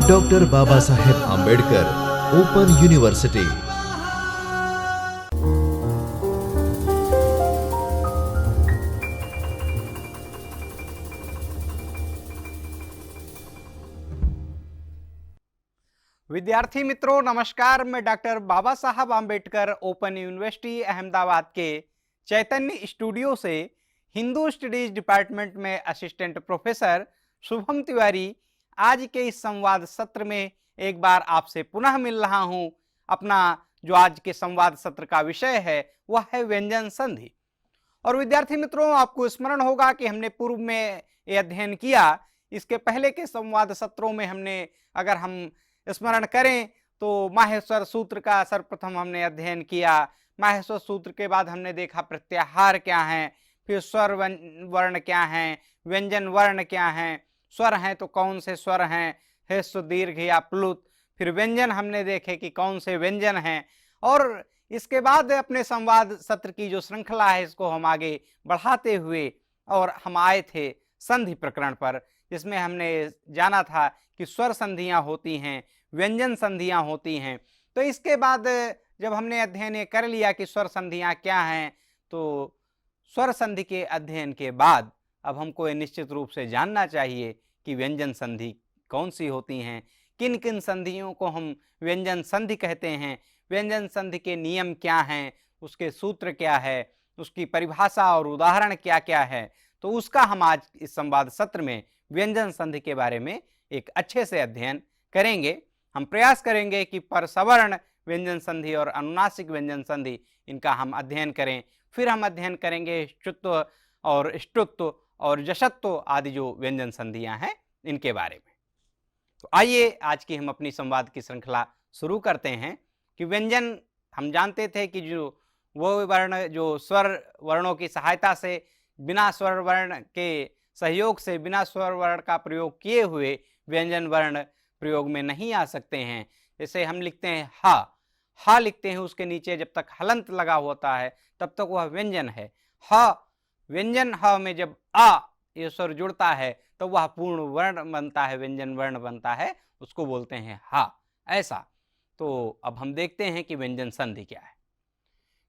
Doctor Baba Saheb Ambedkar open university. विद्यार्थी मित्रों नमस्कार। मैं डॉक्टर बाबा साहब आंबेडकर ओपन यूनिवर्सिटी अहमदाबाद के चैतन्य स्टूडियो से हिंदू स्टडीज डिपार्टमेंट में असिस्टेंट प्रोफेसर शुभम तिवारी आज के इस संवाद सत्र में एक बार आपसे पुनः मिल रहा हूं। अपना जो आज के संवाद सत्र का विषय है वह है व्यंजन संधि। और विद्यार्थी मित्रों आपको स्मरण होगा कि हमने पूर्व में ये अध्ययन किया। इसके पहले के संवाद सत्रों में हमने, अगर हम स्मरण करें तो माहेश्वर सूत्र का सर्वप्रथम हमने अध्ययन किया। माहेश्वर सूत्र के बाद हमने देखा प्रत्याहार क्या है, फिर स्वर वर्ण क्या है, व्यंजन वर्ण क्या है, स्वर हैं तो कौन से स्वर हैं, ह्रस्व दीर्घ या प्लुत, फिर व्यंजन हमने देखे कि कौन से व्यंजन हैं। और इसके बाद अपने संवाद सत्र की जो श्रृंखला है इसको हम आगे बढ़ाते हुए और हम आए थे संधि प्रकरण पर, जिसमें हमने जाना था कि स्वर संधियां होती हैं, व्यंजन संधियां होती हैं। तो इसके बाद जब हमने अध्ययन कर लिया कि स्वर संधियां क्या हैं, तो स्वर संधि के अध्ययन के बाद अब हमको ये निश्चित रूप से जानना चाहिए कि व्यंजन संधि कौन सी होती हैं, किन किन संधियों को हम व्यंजन संधि कहते हैं, व्यंजन संधि के नियम क्या हैं, उसके सूत्र क्या है, उसकी परिभाषा और उदाहरण क्या क्या है। तो उसका हम आज इस संवाद सत्र में व्यंजन संधि के बारे में एक अच्छे से अध्ययन करेंगे। हम प्रयास करेंगे कि परसवर्ण व्यंजन संधि और अनुनासिक व्यंजन संधि इनका हम अध्ययन करें। फिर हम अध्ययन करेंगे श्चुत्व और ष्टुत्व और जशत्व आदि जो व्यंजन संधियां हैं इनके बारे में। तो आइए आज की हम अपनी संवाद की श्रृंखला शुरू करते हैं कि व्यंजन हम जानते थे कि जो वो वर्ण जो स्वर वर्णों की सहायता से, बिना स्वर वर्ण के सहयोग से, बिना स्वर वर्ण का प्रयोग किए हुए व्यंजन वर्ण प्रयोग में नहीं आ सकते हैं। जैसे हम लिखते हैं हा लिखते हैं, उसके नीचे जब तक हलंत लगा होता है तब तक वह व्यंजन है। व्यंजन ह में जब आ ये स्वर जुड़ता है तो वह पूर्ण वर्ण बनता है, व्यंजन वर्ण बनता है, उसको बोलते हैं हा। ऐसा तो अब हम देखते हैं कि व्यंजन संधि क्या है।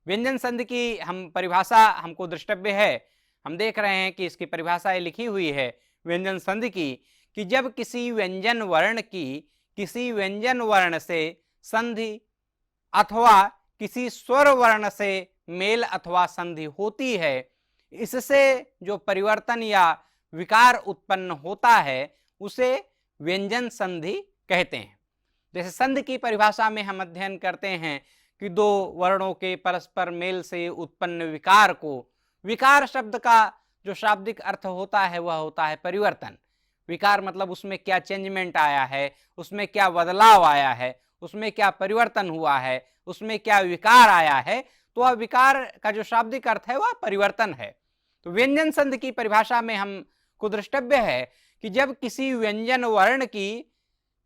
व्यंजन संधि की हम परिभाषा हमको द्रष्टव्य है। हम देख रहे हैं कि इसकी परिभाषा लिखी हुई है व्यंजन संधि की, कि जब किसी व्यंजन वर्ण की किसी व्यंजन वर्ण से संधि अथवा किसी स्वर वर्ण से मेल अथवा संधि होती है, इससे जो परिवर्तन या विकार उत्पन्न होता है उसे व्यंजन संधि कहते हैं। जैसे संधि की परिभाषा में हम अध्ययन करते हैं कि दो वर्णों के परस्पर मेल से उत्पन्न विकार को, विकार शब्द का जो शाब्दिक अर्थ होता है वह होता है परिवर्तन। विकार मतलब उसमें क्या चेंजमेंट आया है, उसमें क्या बदलाव आया है, उसमें क्या परिवर्तन हुआ है, उसमें क्या विकार आया है, तो वह विकार का जो शाब्दिक अर्थ है वह परिवर्तन है। तो व्यंजन संधि की परिभाषा में हमको द्रष्टव्य है कि जब किसी व्यंजन वर्ण की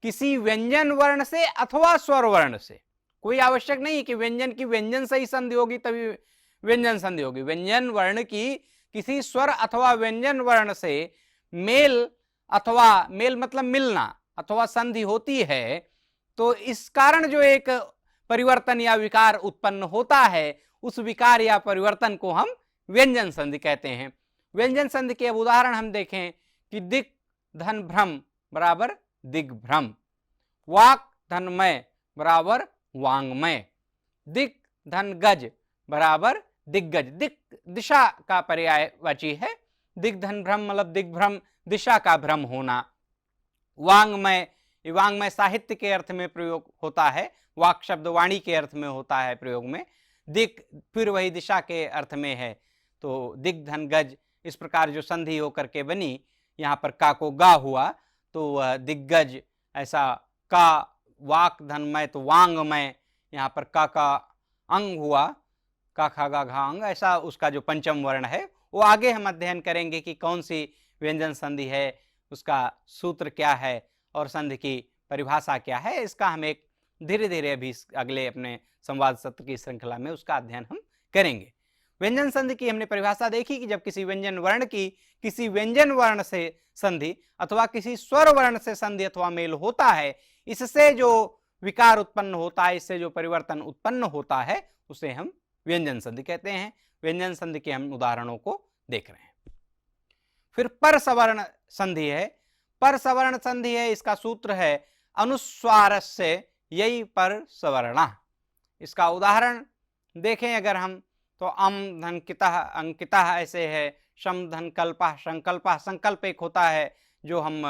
किसी व्यंजन वर्ण से अथवा स्वर वर्ण से, कोई आवश्यक नहीं कि व्यंजन की व्यंजन से ही संधि होगी तभी व्यंजन संधि होगी, व्यंजन वर्ण की किसी स्वर अथवा व्यंजन वर्ण से मेल अथवा मेल मतलब मिलना अथवा संधि होती है, तो इस कारण जो एक परिवर्तन या विकार उत्पन्न होता है उस विकार या परिवर्तन को हम व्यंजन संधि कहते हैं। व्यंजन संधि के अब उदाहरण हम देखें कि दिक् धन भ्रम बराबर दिग्भ्रम, वाक धन मय बराबर वांगमय, दिक् धन गज बराबर दिग्गज। दिक् दिशा का पर्यायवाची है, दिग् धन भ्रम मतलब दिग्भ्रम, दिशा का भ्रम होना। वांगमय, वांगमय साहित्य के अर्थ में प्रयोग होता है, वाक शब्द वाणी के अर्थ में होता है प्रयोग में, दिक् फिर वही दिशा के अर्थ में है। तो दिग् धन गज इस प्रकार जो संधि होकर के बनी, यहाँ पर का को गा हुआ तो वह दिग्गज, ऐसा का वाक धनमय तो वांगमय, यहाँ पर का अंग हुआ, का खा गा घा अंग, ऐसा उसका जो पंचम वर्ण है वो आगे हम अध्ययन करेंगे कि कौन सी व्यंजन संधि है, उसका सूत्र क्या है और संधि की परिभाषा क्या है। इसका हम एक धीरे धीरे अभी अगले अपने संवाद सत्र की श्रृंखला में उसका अध्ययन हम करेंगे। व्यंजन संधि की हमने परिभाषा देखी कि जब किसी व्यंजन वर्ण की किसी व्यंजन वर्ण से संधि अथवा किसी स्वर वर्ण से संधि अथवा मेल होता है, इससे जो विकार उत्पन्न होता है, इससे जो परिवर्तन उत्पन्न होता है, उसे हम व्यंजन संधि कहते हैं। व्यंजन संधि के हम उदाहरणों को देख रहे हैं। फिर पर सवर्ण संधि है। पर सवर्ण संधि है, इसका सूत्र है अनुस्वारस्य यही पर सवर्णा। इसका उदाहरण देखें अगर हम तो अम धन कितः अंकितः ऐसे है, शम धन कल्पः संकल्पः। संकल्प एक होता है जो हम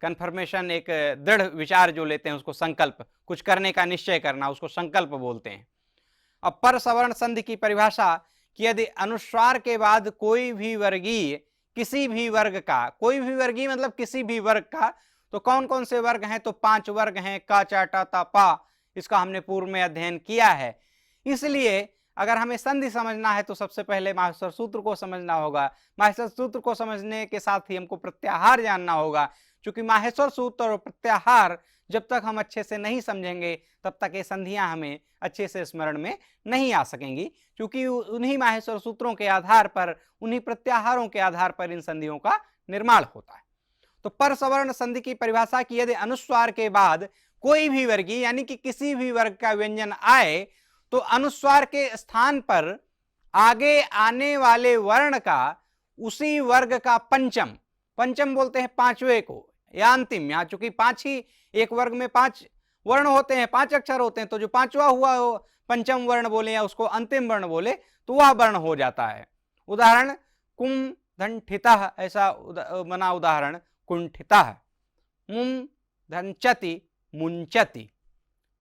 कन्फर्मेशन, एक दृढ़ विचार जो लेते हैं उसको संकल्प, कुछ करने का निश्चय करना, उसको संकल्प बोलते हैं। अब पर सवर्ण संधि की परिभाषा कि यदि अनुस्वार के बाद कोई भी वर्गीय किसी भी वर्ग का, कोई भी वर्गीय मतलब किसी भी वर्ग का, तो कौन कौन से वर्ग हैं, तो 5 वर्ग हैं, क च ट त प। इसका हमने पूर्व में अध्ययन किया है। इसलिए अगर हमें संधि समझना है तो सबसे पहले माहेश्वर सूत्र को समझना होगा। माहेश्वर सूत्र को समझने के साथ ही हमको प्रत्याहार जानना होगा, क्योंकि माहेश्वर सूत्र और प्रत्याहार जब तक हम अच्छे से नहीं समझेंगे तब तक ये संधियां हमें अच्छे से स्मरण में नहीं आ सकेंगी, क्योंकि उन्हीं माहेश्वर सूत्रों के आधार पर, उन्हीं प्रत्याहारों के आधार पर इन संधियों का निर्माण होता है। तो पर सवर्ण संधि की परिभाषा की यदि अनुस्वार के बाद कोई भी वर्गीय यानी कि किसी भी वर्ग का व्यंजन आए तो अनुस्वार के स्थान पर आगे आने वाले वर्ण का उसी वर्ग का पंचम, पंचम बोलते हैं पांचवे को या अंतिम, यहाँ चूंकि 5 ही, एक वर्ग में 5 वर्ण होते हैं, 5 अक्षर होते हैं, तो जो 5वां हुआ हो पंचम वर्ण बोले या उसको अंतिम वर्ण बोले तो वह वर्ण हो जाता है। उदाहरण कुम धन ठितः, ऐसा बना उदाहरण कुंठितः। मुम धन चति मुंचति।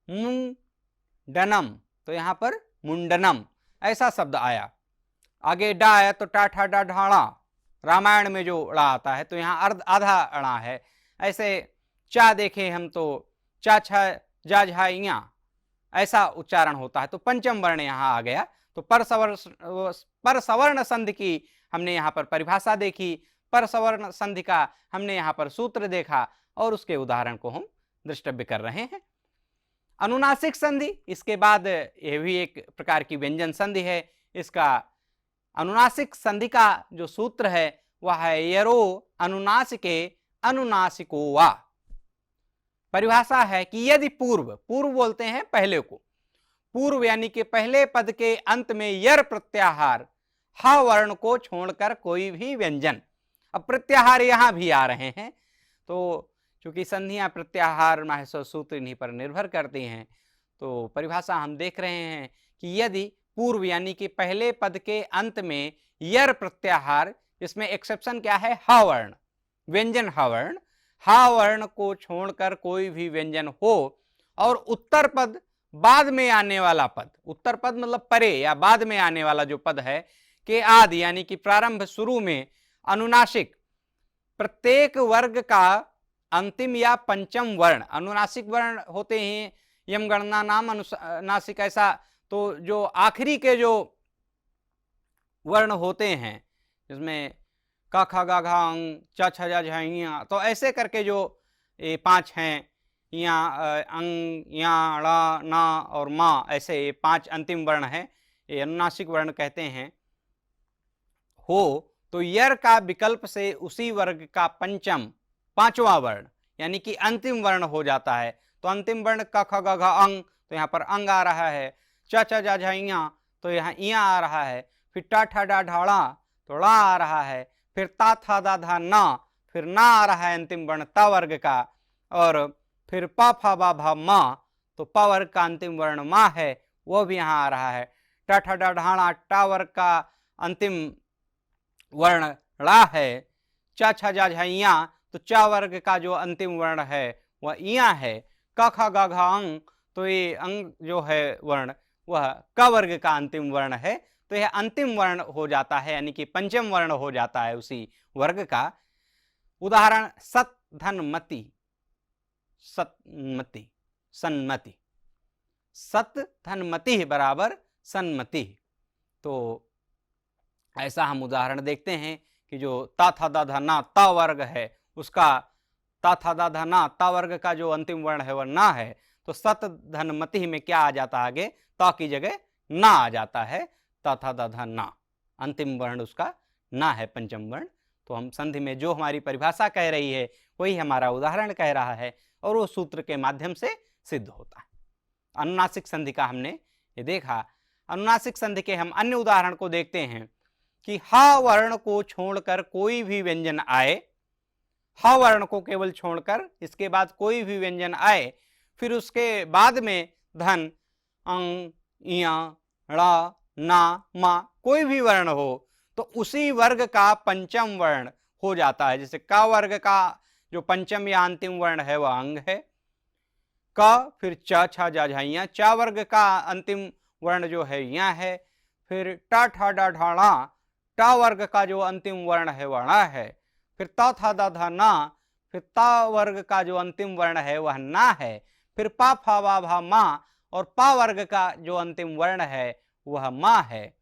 मुंडनम, तो यहां पर मुंडनम ऐसा शब्द आया। आगे डा आया तो टाठा डा ढाणा, रामायण में जो ड़ा आता है तो यहाँ अर्ध आधा अड़ा है। ऐसे चा देखें हम तो चा छा जा झाइया ऐसा उच्चारण होता है, तो पंचम वर्ण यहाँ आ गया। तो पर सवर्ण संधि की हमने यहाँ पर परिभाषा देखी, पर सवर्ण संधि का हमने यहाँ पर सूत्र देखा और उसके उदाहरण को हम दृष्टव्य कर रहे हैं। अनुनासिक संधि, इसके बाद यह भी एक प्रकार की व्यंजन संधि है। इसका अनुनासिक संधि का जो सूत्र है वह है यरो अनुनासिके अनुनासिको वा। परिभाषा है कि यदि पूर्व, पूर्व बोलते हैं पहले को, पूर्व यानी कि पहले पद के अंत में यर प्रत्याहार ह वर्ण को छोड़कर कोई भी व्यंजन। अब प्रत्याहार यहां भी आ रहे हैं, तो चूंकि संधियां प्रत्याहार माहेश्वर सूत्र इन्हीं पर निर्भर करती हैं, तो परिभाषा हम देख रहे हैं कि यदि पूर्व यानी कि पहले पद के अंत में यर प्रत्याहार, इसमें एक्सेप्शन क्या है, ह वर्ण, व्यंजन ह वर्ण, ह वर्ण को छोड़कर कोई भी व्यंजन हो और उत्तर पद बाद में आने वाला पद, उत्तर पद मतलब परे या बाद में आने वाला जो पद है के आदि यानी कि प्रारंभ शुरू में अनुनासिक, प्रत्येक वर्ग का अंतिम या पंचम वर्ण, अनुनासिक वर्ण होते हैं यम गणना नाम अनुनासिक, ऐसा तो जो आखिरी के जो वर्ण होते हैं जिसमें का खा गा घा अंग चा छा जा झा, तो ऐसे करके जो ये 5 हैं, या अंग या ड़ा ना और माँ, ऐसे ये 5 अंतिम वर्ण हैं, ये अनुनासिक वर्ण कहते हैं। हो तो यर का विकल्प से उसी वर्ग का पंचम, 5वां वर्ण यानी कि अंतिम वर्ण हो जाता है। तो अंतिम वर्ण का ख ग घ अंग, तो यहाँ पर अंग आ रहा है। च च जा झा, तो यहाँ इया आ रहा है। फिर टा ठा डा ढाड़ा, तो ड़ा आ रहा है। फिर ता था दा धा ना, फिर ना आ रहा है अंतिम वर्ण ता वर्ग का। और फिर पा फा बा भा मा, तो पा वर्ग का अंतिम वर्ण मा है, वो भी यहाँ आ रहा है। टा ठा डा ढाणा, टा वर्ग का अंतिम वर्ण ड़ा है। चा छा जा झा, तो चा वर्ग का जो अंतिम वर्ण है वह इया है। क ख ग घ अंग, तो ये अंग जो है वर्ण वह क वर्ग का अंतिम वर्ण है, तो यह अंतिम वर्ण हो जाता है यानी कि पंचम वर्ण हो जाता है उसी वर्ग का। उदाहरण सत धन मति, सतमति, सन्मति, सत धन मति बराबर सन्मति। तो ऐसा हम उदाहरण देखते हैं कि जो ता था दा धा ना ता वर्ग है, उसका ता था दा धा ना ता वर्ग का जो अंतिम वर्ण है वह ना है, तो सत धन मति में क्या आ जाता है आगे, ता की जगह ना आ जाता है, ता था दा धा ना। अंतिम वर्ण उसका ना है, पंचम वर्ण। तो हम संधि में जो हमारी परिभाषा कह रही है वही हमारा उदाहरण कह रहा है और वो सूत्र के माध्यम से सिद्ध होता है। अनुनासिक संधि का हमने ये देखा। अनुनासिक संधि के हम अन्य उदाहरण को देखते हैं कि ह वर्ण को छोड़कर कोई भी व्यंजन आए, ह वर्ण को केवल छोड़कर इसके बाद कोई भी व्यंजन आए, फिर उसके बाद में धन, अंग, इया, ड़ा, ना, मा कोई भी वर्ण हो तो उसी वर्ग का पंचम वर्ण हो जाता है। जैसे क वर्ग का जो पंचम या अंतिम वर्ण है वह अंग है, क, फिर च, छ, ज, झ, ञ, च वर्ग का अंतिम वर्ण जो है या है, फिर ट, ठ, ड, ढ, ण, ट वर्ग का जो अंतिम वर्ण है वह ण है, फिर त, थ, द, ध, न, फिर त वर्ग का जो अंतिम वर्ण है वह ना है, फिर प, फ, व, भ, म और प वर्ग का जो अंतिम वर्ण है वह मा है।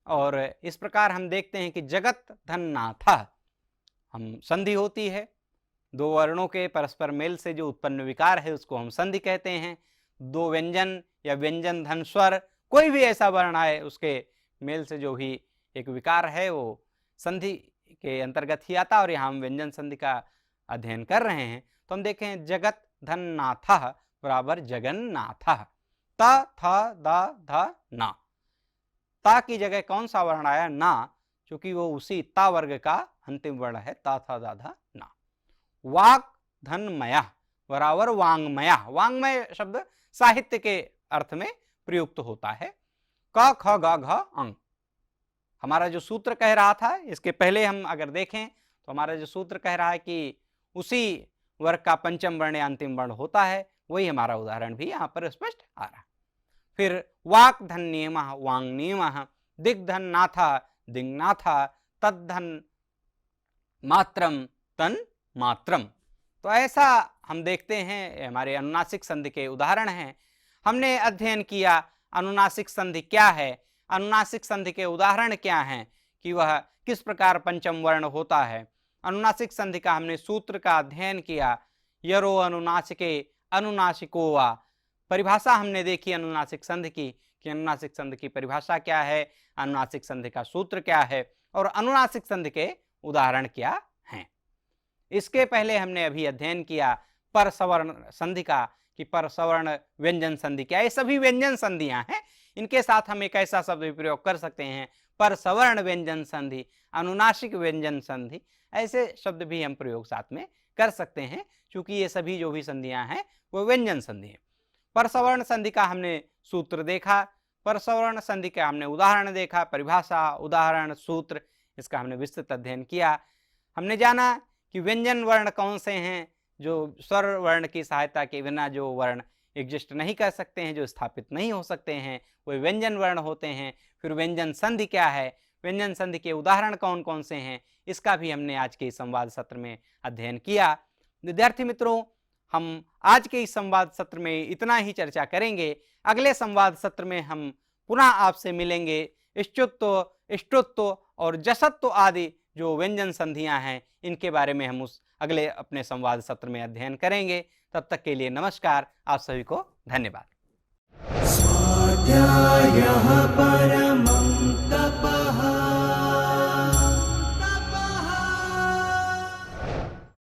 और इस प्रकार हम देखते हैं कि जगत धन नाथ हम संधि होती है, दो वर्णों के परस्पर मेल से जो उत्पन्न विकार है उसको हम संधि कहते हैं। दो व्यंजन या व्यंजन धन स्वर कोई भी ऐसा वर्ण आए उसके मेल से जो भी एक विकार है वो संधि के अंतर्गत ही आता। और यहाँ हम व्यंजन संधि का अध्ययन कर रहे हैं तो हम देखें जगत धन नाथ बराबर जगन्नाथ। त, थ, द, ध, न। ता की जगह कौन सा वर्ण आया? ना, क्योंकि वो उसी ता वर्ग का अंतिम वर्ण है। ता, थ, द, ध, ना। वाक धन मया बराबर वांगमया। वांगमय शब्द साहित्य के अर्थ में प्रयुक्त होता है। क, ख, ग, घ, अंग। हमारा जो सूत्र कह रहा था, इसके पहले हम अगर देखें तो हमारा जो सूत्र कह रहा है कि उसी वर्ग का पंचम वर्ण या अंतिम वर्ण होता है, वही हमारा उदाहरण भी यहाँ पर स्पष्ट आ रहा है। फिर वाक धन नियम वांग नियम, दिग्धन नाथा दिग्नाथा, तद्धन मात्रम तन मात्रम। तो ऐसा हम देखते हैं हमारे अनुनासिक संधि के उदाहरण हैं। हमने अध्ययन किया अनुनासिक संधि क्या है, अनुनासिक संधि के उदाहरण क्या हैं, कि वह किस प्रकार पंचम वर्ण होता है। अनुनासिक संधि का हमने सूत्र का अध्ययन किया। यरो अनुनासिके अनुनासिको वा। परिभाषा हमने देखी अनुनासिक संधि की कि अनुनासिक संधि की परिभाषा क्या है, अनुनासिक संधि का सूत्र क्या है और अनुनासिक संधि के उदाहरण क्या हैं। इसके पहले हमने अभी अध्ययन किया पर सवर्ण संधि का कि पर सवर्ण व्यंजन संधि क्या है। ये सभी व्यंजन संधियां हैं। इनके साथ हम एक ऐसा शब्द भी प्रयोग कर सकते हैं पर सवर्ण व्यंजन संधि, अनुनासिक व्यंजन संधि, ऐसे शब्द भी हम प्रयोग साथ में कर सकते हैं क्योंकि ये सभी जो भी संधियां हैं वो व्यंजन संधि है। पर सवर्ण संधि का हमने सूत्र देखा, पर सवर्ण संधि का हमने उदाहरण देखा, परिभाषा, उदाहरण, सूत्र, इसका हमने विस्तृत अध्ययन किया। हमने जाना कि व्यंजन वर्ण कौन से हैं जो स्वर वर्ण की सहायता के बिना जो वर्ण एग्जिस्ट नहीं कर सकते हैं, जो स्थापित नहीं हो सकते हैं, वो व्यंजन वर्ण होते हैं। फिर व्यंजन संधि क्या है, व्यंजन संधि के उदाहरण कौन कौन से हैं, इसका भी हमने आज के इस संवाद सत्र में अध्ययन किया। विद्यार्थी मित्रों, हम आज के इस संवाद सत्र में इतना ही चर्चा करेंगे। अगले संवाद सत्र में हम पुनः आपसे मिलेंगे। इष्टुत्व, इष्टुत्व और जसत्व आदि जो व्यंजन संधियां हैं इनके बारे में हम उस अगले अपने संवाद सत्र में अध्ययन करेंगे। तब तक के लिए नमस्कार, आप सभी को धन्यवाद। स्वाध्यायः परमः